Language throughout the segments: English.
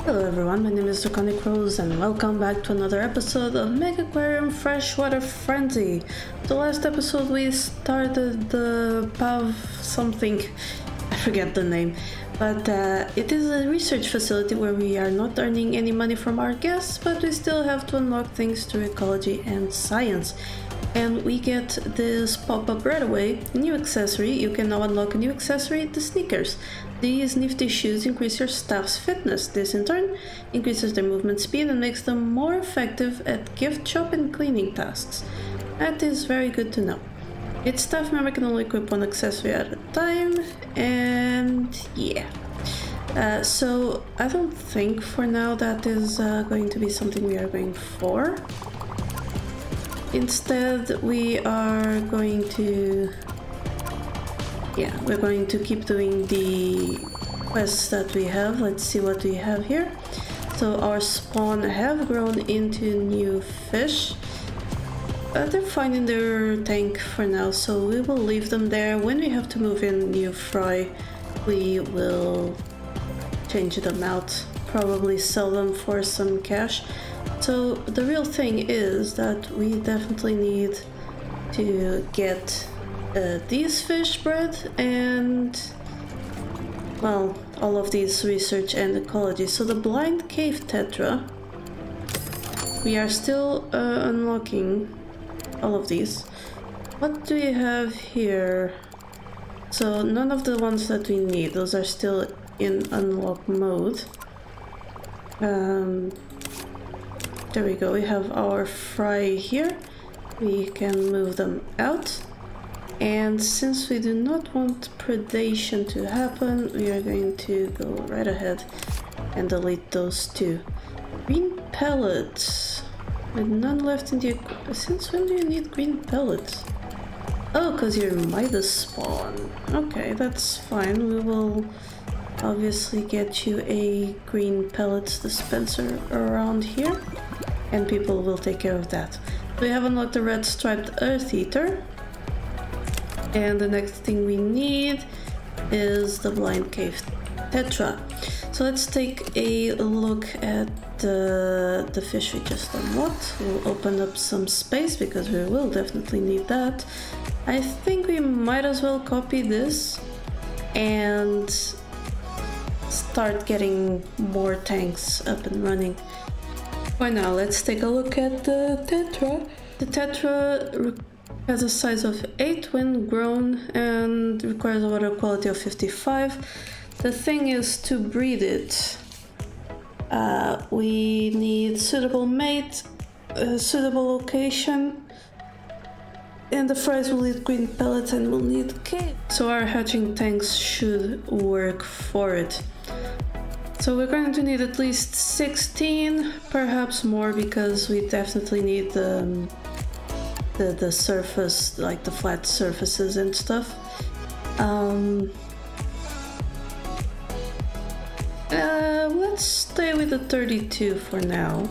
Hello everyone, my name is Draconicrose and welcome back to another episode of Megaquarium Freshwater Frenzy. The last episode we started the PAV something, I forget the name, but it is a research facility where we are not earning any money from our guests, but we still have to unlock things through ecology and science. And we get this pop-up right away, new accessory. You can now unlock a new accessory, the sneakers. These nifty shoes increase your staff's fitness. This in turn increases their movement speed and makes them more effective at gift shop and cleaning tasks. That is very good to know. Each staff member can only equip one accessory at a time, and yeah. So I don't think for now that is going to be something we are going for. Instead, we are going to... we're going to keep doing the quests that we have. Let's see what we have here. So our spawn have grown into new fish. They're fine in their tank for now, so we will leave them there. When we have to move in new fry, we will change them out. Probably sell them for some cash. So the real thing is that we definitely need to get these fish bred and, well, all of these research and ecology. So the blind cave tetra, we are still unlocking all of these. What do we have here? So none of the ones that we need, those are still in unlock mode. There we go, we have our fry here. We can move them out. And since we do not want predation to happen, we are going to go right ahead and delete those two. Green pellets. With none left in the... Since when do you need green pellets? Oh, because you're Midas spawn. Okay, that's fine. We will obviously get you a green pellets dispenser around here. And people will take care of that. We have unlocked the red striped earth eater. And the next thing we need is the blind cave tetra. So let's take a look at the fish we just unlocked. We'll open up some space because we will definitely need that. I think we might as well copy this and start getting more tanks up and running. For now, let's take a look at the tetra. The tetra has a size of 8 when grown and requires a water quality of 55. The thing is, to breed it, we need suitable mate, suitable location, and the fries will need green pellets and will need cave. So our hatching tanks should work for it. So we're going to need at least 16, perhaps more, because we definitely need the surface, like the flat surfaces and stuff. Let's stay with the 32 for now.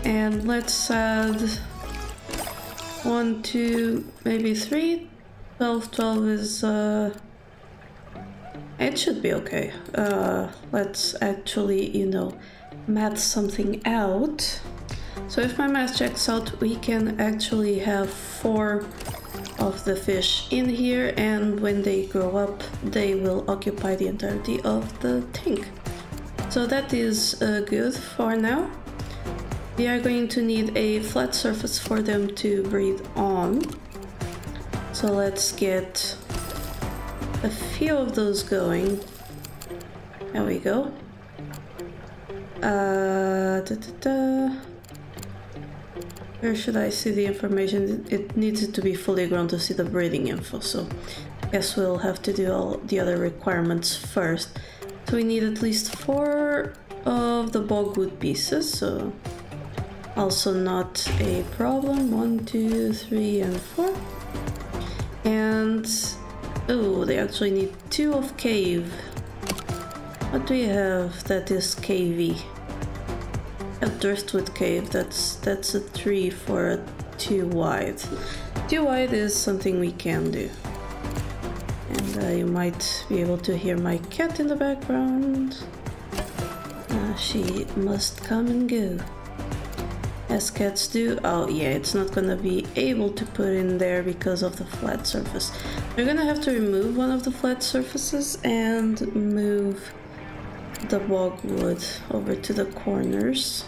And let's add 1, 2, maybe 3. 12 is... It should be okay. Let's actually, you know, math something out. So if my math checks out, we can actually have 4 of the fish in here, and when they grow up, they will occupy the entirety of the tank. So that is good for now. We are going to need a flat surface for them to breed on. So let's get a few of those going. There we go. Where should I see the information? It needs to be fully grown to see the breeding info, so I guess we'll have to do all the other requirements first. So we need at least 4 of the bogwood pieces, so also not a problem. 1, 2, 3, and 4. And oh, they actually need 2 of cave. What do we have that is cavey? A driftwood cave, that's a 3 for a 2 wide. 2 wide is something we can do. And you might be able to hear my cat in the background. She must come and go, as cats do. Oh yeah, it's not gonna be able to put in there because of the flat surface. We're gonna have to remove one of the flat surfaces and move the bogwood over to the corners.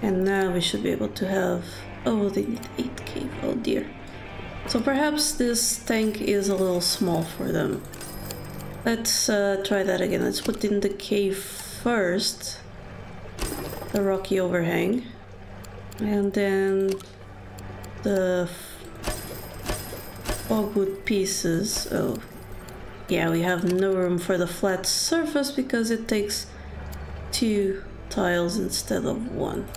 And now we should be able to have... Oh, they need 8 cave. Oh dear. So perhaps this tank is a little small for them. Let's try that again. Let's put in the cave first. The rocky overhang. And then the bogwood pieces. Oh. Yeah, we have no room for the flat surface because it takes 2 tiles instead of 1.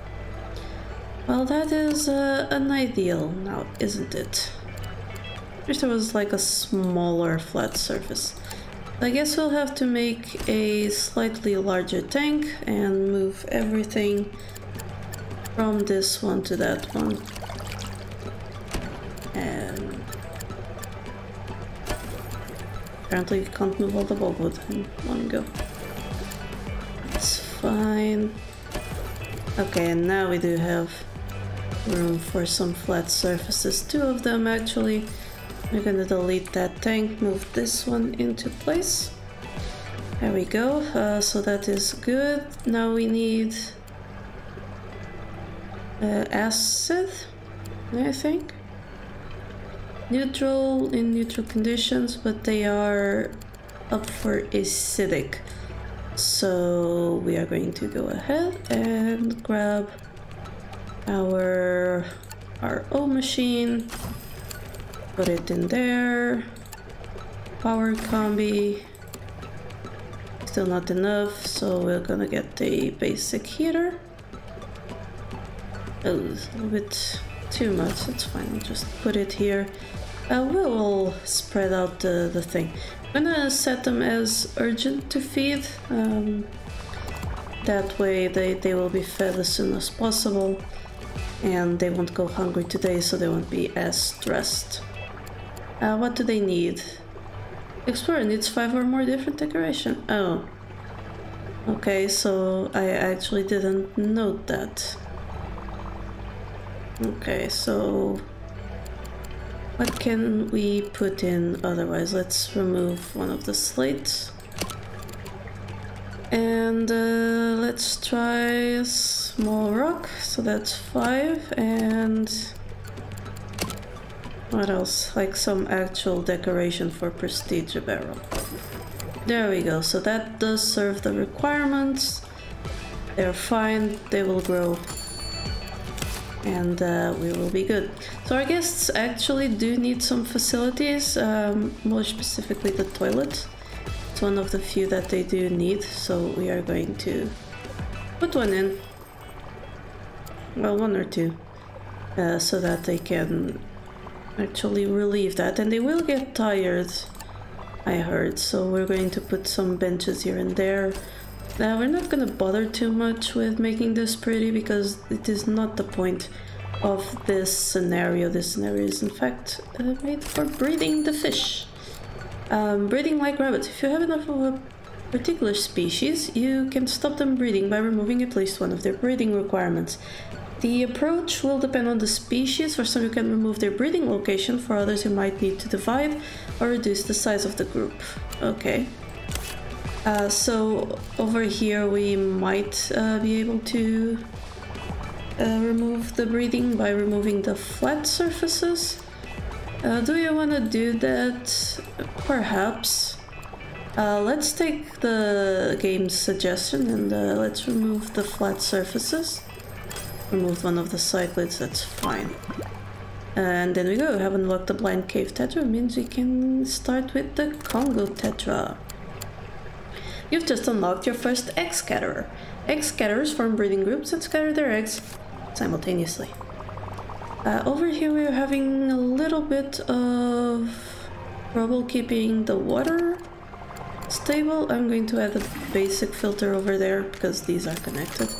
Well, that is an ideal now, isn't it? I wish there was like a smaller flat surface. I guess we'll have to make a slightly larger tank and move everything from this one to that one. And apparently we can't move all the bogwood in one go. It's fine. Okay, and now we do have room for some flat surfaces. 2 of them actually. We're gonna delete that tank, move this one into place. There we go, so that is good. Now we need acid, I think. Neutral, in neutral conditions, but they are up for acidic. So we are going to go ahead and grab our RO machine. Put it in there. Power combi. Still not enough, so we're gonna get a basic heater. Oh, it's a little bit too much. It's fine. We'll just put it here. We'll spread out the thing. I'm gonna set them as urgent to feed. That way they will be fed as soon as possible. And they won't go hungry today, so they won't be as stressed. What do they need? Explorer needs 5 or more different decoration. Oh. Okay, so I actually didn't note that. Okay, so... what can we put in otherwise? Let's remove one of the slates. And let's try a small rock, so that's 5, and... what else? Like some actual decoration for prestige barrel. There we go, so that does serve the requirements. They're fine, they will grow. And we will be good. So our guests actually do need some facilities, more specifically the toilet. It's one of the few that they do need, so we are going to put one in. Well, 1 or 2, so that they can actually relieve that, and they will get tired, I heard, so we're going to put some benches here and there. Now we're not going to bother too much with making this pretty because it is not the point of this scenario. This scenario is in fact made for breeding the fish. Breeding like rabbits. If you have enough of a particular species, you can stop them breeding by removing at least one of their breeding requirements. The approach will depend on the species. For some you can remove their breeding location, for others you might need to divide or reduce the size of the group. Okay. So over here we might be able to remove the breeding by removing the flat surfaces. Do you want to do that? Perhaps. Let's take the game's suggestion and let's remove the flat surfaces. Remove one of the cyclids, that's fine. And then we go, we have unlocked the blind cave tetra, means we can start with the Congo tetra. You've just unlocked your first egg scatterer. Egg scatterers form breeding groups and scatter their eggs simultaneously. Over here we're having a little bit of trouble keeping the water stable. I'm going to add a basic filter over there because these are connected.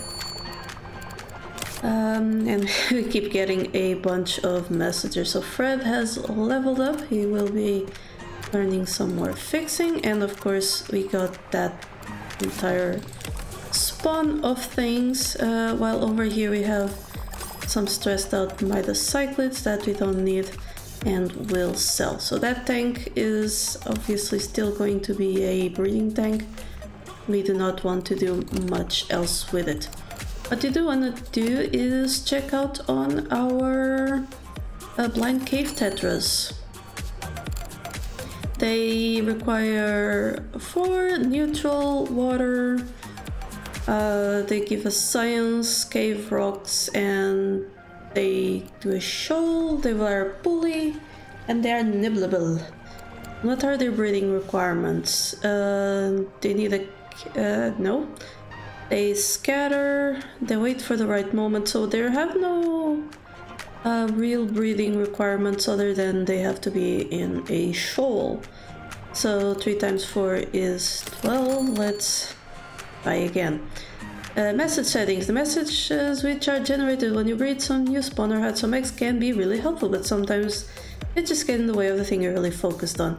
And we keep getting a bunch of messages. So Fred has leveled up, he will be learning some more fixing, and of course we got that entire spawn of things, while over here we have some stressed out mydocyclids that we don't need and will sell. So that tank is obviously still going to be a breeding tank. We do not want to do much else with it. What you do want to do is check out on our blind cave tetras. They require 4 neutral water. They give us science, cave rocks, and they do a shoal. They are a pulley, and they are nibblable. What are their breeding requirements? They need a no. They scatter. They wait for the right moment. So they have no real breeding requirements other than they have to be in a shoal. So 3 times 4 is 12. Let's try again. Message settings. The messages which are generated when you breed some new spawn or had some eggs can be really helpful, but sometimes it just gets in the way of the thing you're really focused on.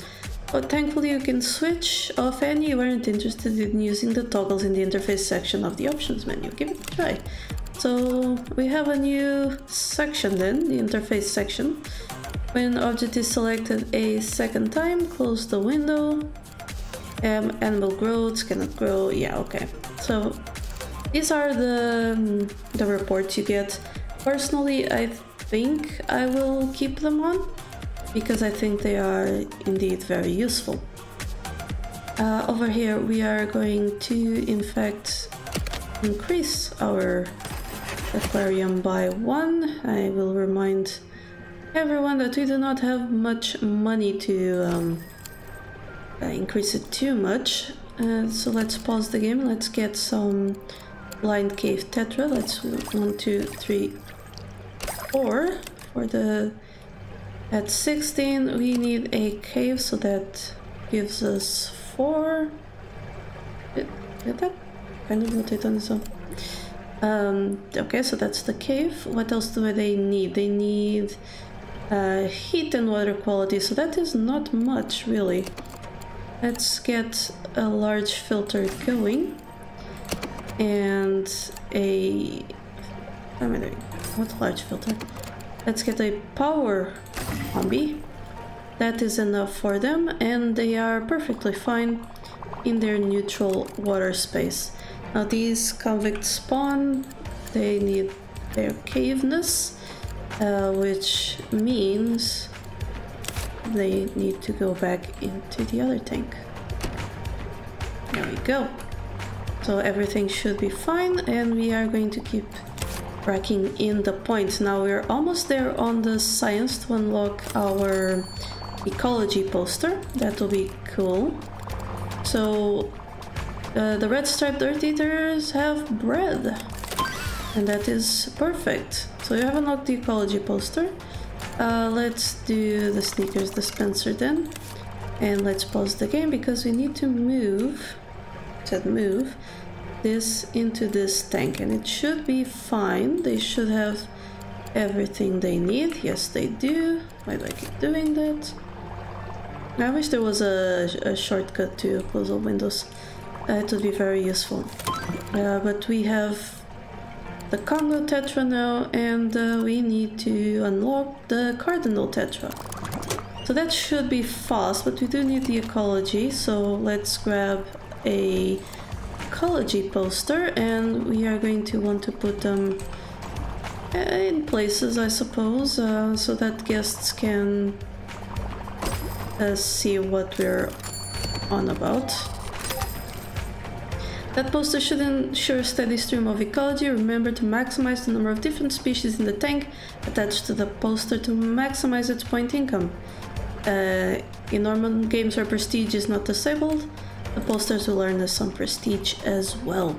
But thankfully you can switch off any you aren't interested in using the toggles in the interface section of the options menu. Give it a try. So we have a new section then, the interface section. When object is selected a second time, close the window. Animal growths cannot grow. Yeah, okay. So these are the reports you get. Personally, I think I will keep them on because I think they are indeed very useful. Over here we are going to in fact increase our aquarium by 1. I will remind everyone that we do not have much money to increase it too much. So let's pause the game. Let's get some blind cave tetra. Let's 1, 2, 3, 4 for the. At 16 we need a cave, so that gives us 4. Did that kind of rotate on its own? Okay, so that's the cave. What else do they need? They need heat and water quality, so that is not much really. Let's get a large filter going and a... what large filter? Let's get a power combi. That is enough for them, and they are perfectly fine in their neutral water space. Now these convict spawn, they need their caveness, which means they need to go back into the other tank. There we go. So everything should be fine, and we are going to keep racking in the points. Now we're almost there on the science to unlock our ecology poster. That will be cool. So the red striped earth eaters have bread, and that is perfect. So you have unlocked the ecology poster. Let's do the sneakers dispenser then, and let's pause the game because we need to move this into this tank, and it should be fine. They should have everything they need. Yes, they do. Why do I keep doing that? I wish there was a shortcut to close all windows. It would be very useful. But we have the Congo Tetra now, and we need to unlock the Cardinal Tetra. So that should be fast, but we do need the ecology, so let's grab a ecology poster, and we are going to want to put them in places, I suppose, so that guests can see what we're on about. That poster should ensure a steady stream of ecology. Remember to maximize the number of different species in the tank attached to the poster to maximize its point income. In normal games where prestige is not disabled, the posters will earn us some prestige as well.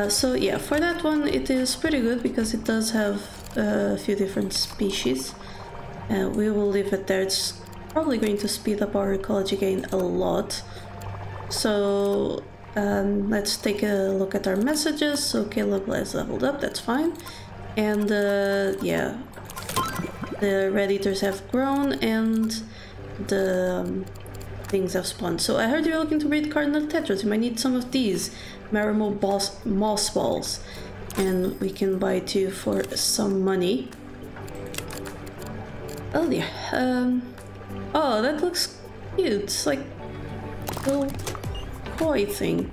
So yeah, for that one it is pretty good because it does have a few different species. We will leave it there. It's probably going to speed up our ecology gain a lot. So let's take a look at our messages. So Caleb has leveled up, that's fine. And yeah, the red eaters have grown, and the things have spawned. So I heard you're looking to breed cardinal tetras. You might need some of these Marimo moss balls, and we can buy 2 for some money. Oh dear. Oh, that looks cute. It's like a little koi thing.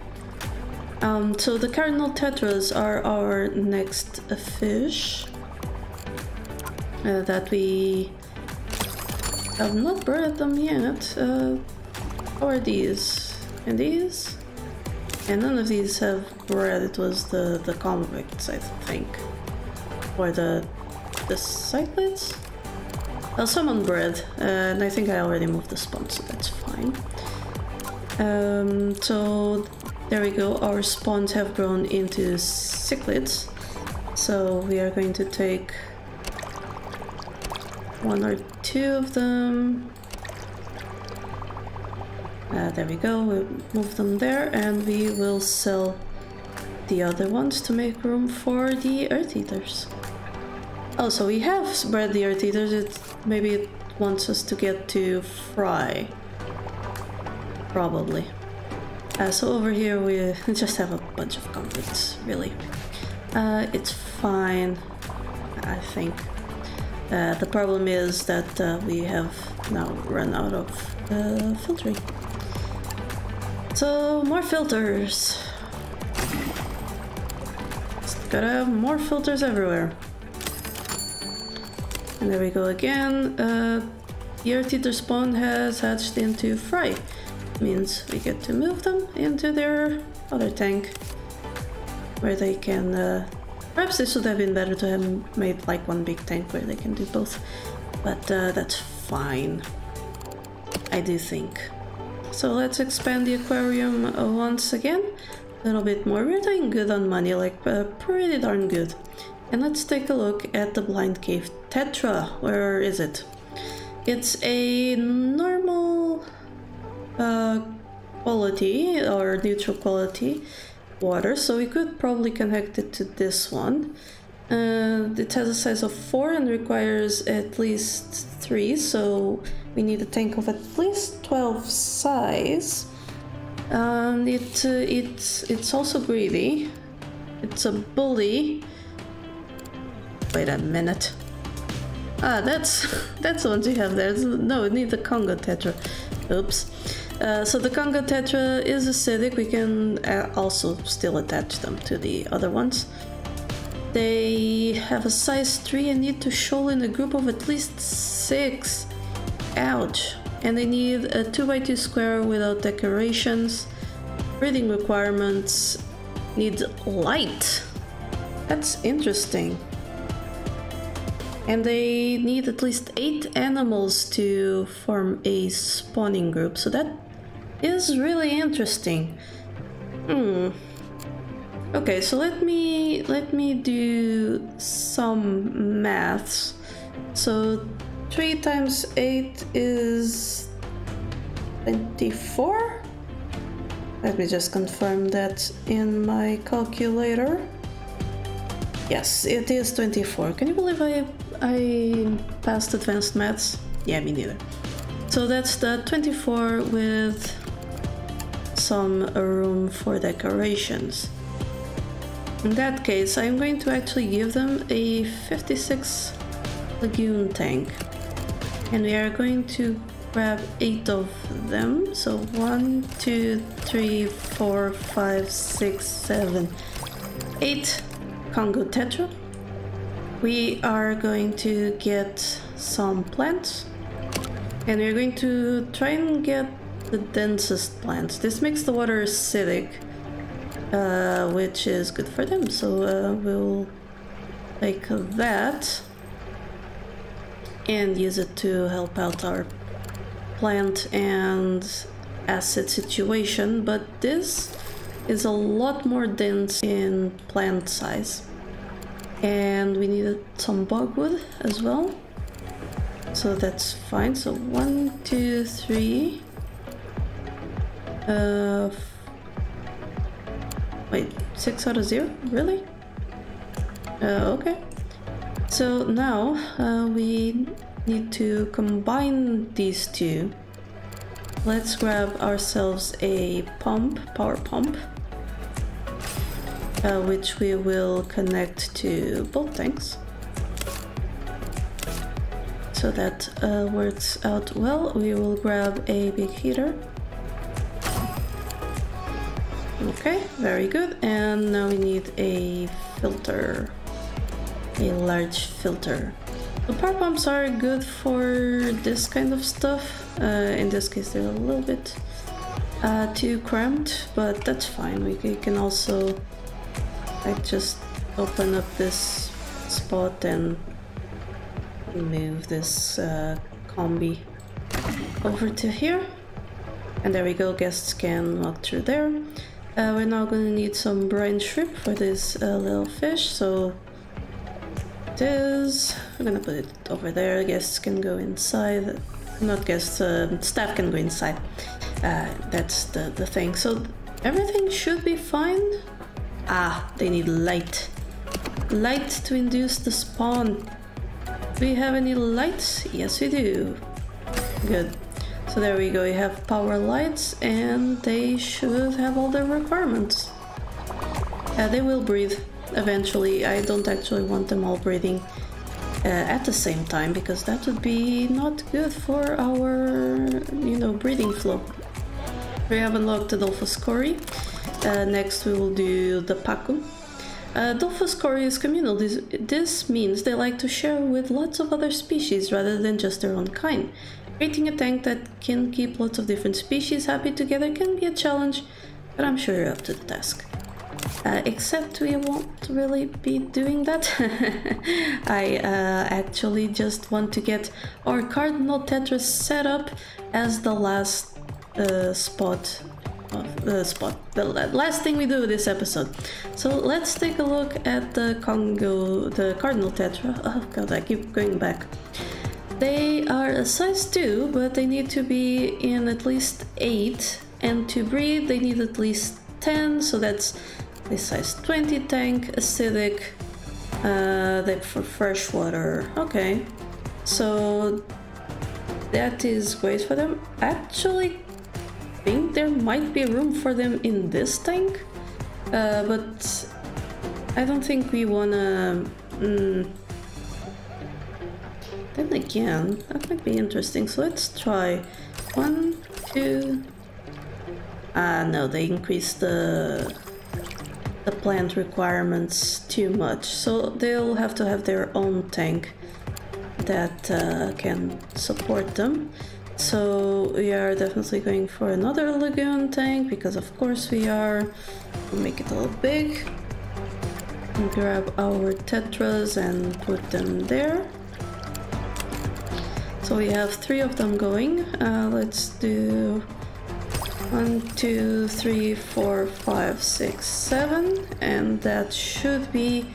So the cardinal tetras are our next fish that we have not bred them yet. How are these? And these? And none of these have bred. It was the convicts, I think. Or the cyclids? Well, someone bred, and I think I already moved the spawn, so that's fine. So there we go, our spawns have grown into cichlids. So we are going to take 1 or 2 of them. There we go, we'll move them there, and we will sell the other ones to make room for the earth eaters. Oh, so we have bred the earth eaters. Maybe it wants us to get to fry. Probably. So over here we just have a bunch of conflicts, really. It's fine, I think. The problem is that we have now run out of filtering. So, more filters. Just gotta have more filters everywhere. And there we go again. The earth eater spawn has hatched into fry. Means we get to move them into their other tank, where they can... perhaps this would have been better to have made like one big tank where they can do both, but that's fine, I do think. So let's expand the aquarium once again, a little bit more. We're doing good on money, like pretty darn good. And let's take a look at the blind cave tetra. Where is it? It's a normal quality or neutral quality water, so we could probably connect it to this one. It has a size of 4 and requires at least 3, so we need a tank of at least 12 size. It's also greedy. It's a bully. Wait a minute. Ah, that's the ones you have there. No, we need the Congo tetra. Oops. So the Congo tetra is acidic. We can also still attach them to the other ones. They have a size 3 and need to shoal in a group of at least 6. Ouch. And they need a 2x2 square without decorations. Breeding requirements need light. That's interesting. And they need at least 8 animals to form a spawning group, so that is really interesting. Okay, so let me do some maths. So 3 times 8 is 24? Let me just confirm that in my calculator. Yes, it is 24. Can you believe I passed advanced maths? Yeah, me neither. So that's the 24 with some room for decorations. In that case, I'm going to actually give them a 56 lagoon tank. And we are going to grab 8 of them. So 1, 2, 3, 4, 5, 6, 7, 8 Congo tetra. We are going to get some plants. And we're going to try and get the densest plants. This makes the water acidic, which is good for them. So we'll take that and use it to help out our plant and acid situation. But this is a lot more dense in plant size. And we needed some bogwood as well. So that's fine. So 1, 2, 3. Wait, 6 out of 0? Really? Okay. So now we need to combine these two let's grab ourselves a power pump, which we will connect to both tanks. So that works out well. We will grab a big heater. Okay, very good. And now we need a filter, a large filter. The power pumps are good for this kind of stuff. In this case, they're a little bit too cramped, but that's fine. We can also just open up this spot and move this combi over to here, and there we go. Guests can walk through there. We're now going to need some brine shrimp for this little fish, so we're gonna put it over there. Guests can go inside, not guests, staff can go inside. That's the thing. So everything should be fine. They need light to induce the spawn. Do we have any lights? Yes, we do. Good. So there we go. We have power lights, and they should have all their requirements. They will breathe eventually. I don't actually want them all breathing at the same time, because that would be not good for our, breathing flow. We have unlocked the Dolphoscori. Next we will do the Pacu. Dolphoscori is communal. This means they like to share with lots of other species rather than just their own kind. Creating a tank that can keep lots of different species happy together can be a challenge, but I'm sure you're up to the task. Except we won't really be doing that. I actually just want to get our Cardinal Tetras set up as the last the last thing we do this episode. So let's take a look at the Cardinal Tetra. Oh god, I keep going back. They are a size 2, but they need to be in at least 8, and to breed they need at least 10, so that's a size 20 tank, acidic, they're for freshwater. Okay, so that is great for them. Actually, I think there might be room for them in this tank, but I don't think we wanna... Then again, that might be interesting, so let's try 1, 2... no, they increased the plant requirements too much, so they'll have to have their own tank that can support them. So we are definitely going for another lagoon tank, because of course we are. We'll make it a little big. And grab our tetras and put them there. So we have 3 of them going. Let's do 1, 2, 3, 4, 5, 6, 7, and that should be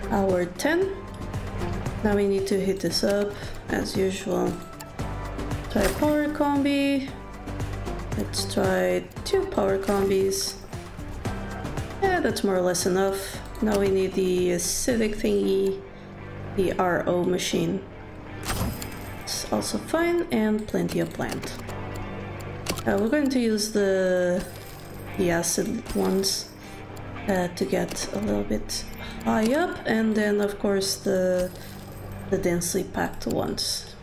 our 10. Now we need to hit this up as usual. Try power combi. Let's try 2 power combis. Yeah, that's more or less enough. Now we need the acidic thingy, the RO machine. It's also fine, and plenty of plant. We're going to use the acid ones to get a little bit high up, and then of course the densely packed ones.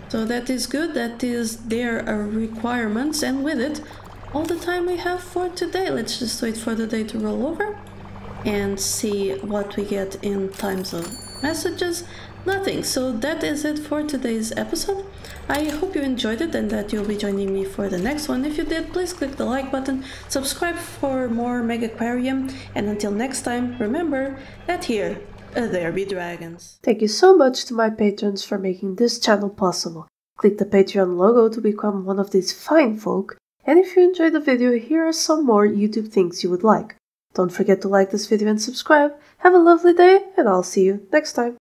So that is good, that is their requirements, and with it, all the time we have for today. Let's just wait for the day to roll over and see what we get in times of messages. Nothing. So that is it for today's episode. I hope you enjoyed it and that you'll be joining me for the next one. If you did, please click the like button, subscribe for more Megaquarium, and until next time, remember that here, there be dragons. Thank you so much to my patrons for making this channel possible. Click the Patreon logo to become one of these fine folk, and if you enjoyed the video, here are some more YouTube things you would like. Don't forget to like this video and subscribe. Have a lovely day, and I'll see you next time.